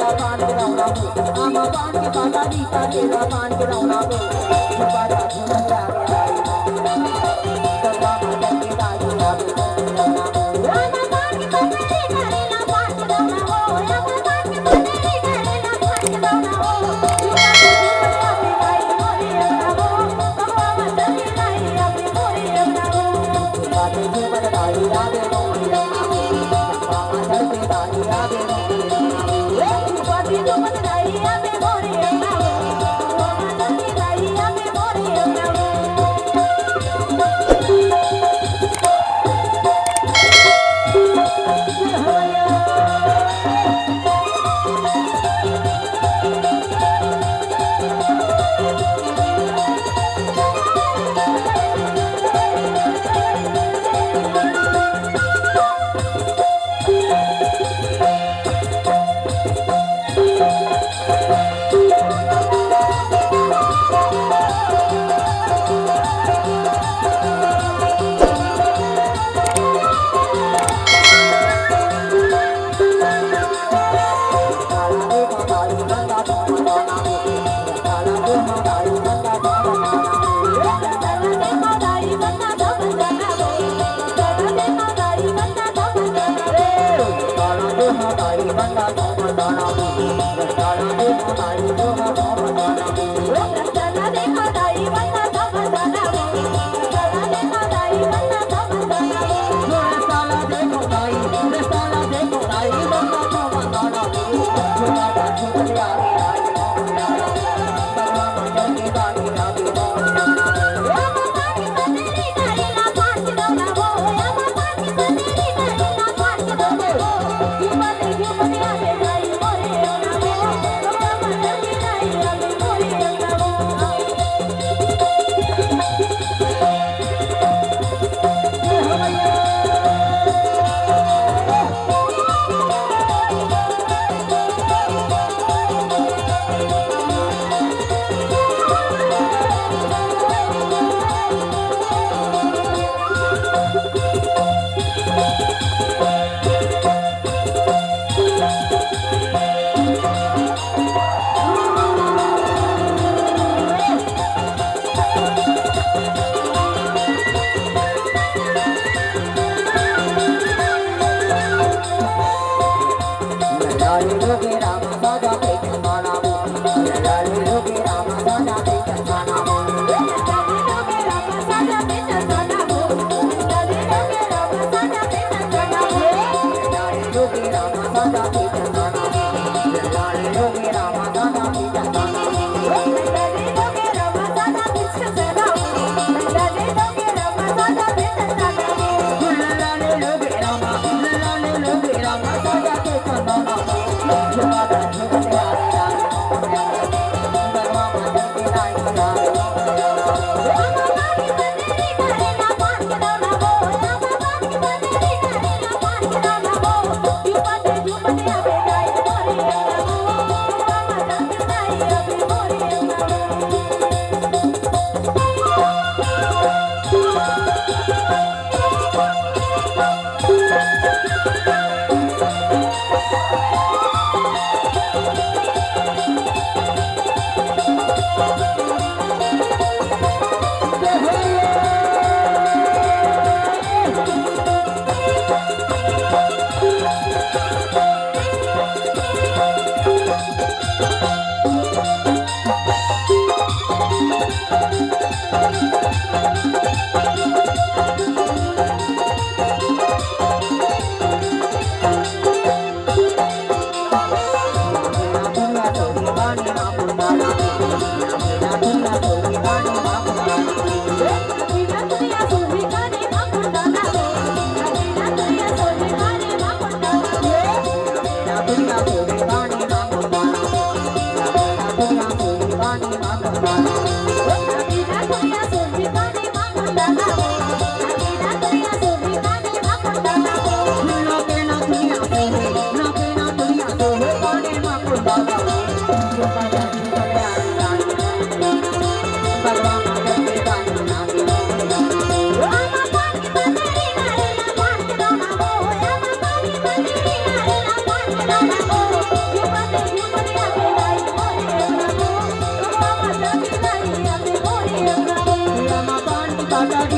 la pan ke rauna bu ama pan ke pata di ta ke la pan ke rauna bu pada juna ya ke dai sarva ma ke dai ya bu rauna bu ama pan ke pata di ta ke la pan ke rauna bu ama pan ke pata di ta ke la pan ke rauna bu juna ke juna ya ke dai mori rauna bu sarva ma ke dai ya ke mori rauna bu pada juna dai ya ke mori rauna bu sarva ma ke dai ya ke mori rauna bu pada juna dai ya ke mori rauna bu sarva ma ke dai ya ke mori rauna bu Juna बालाडी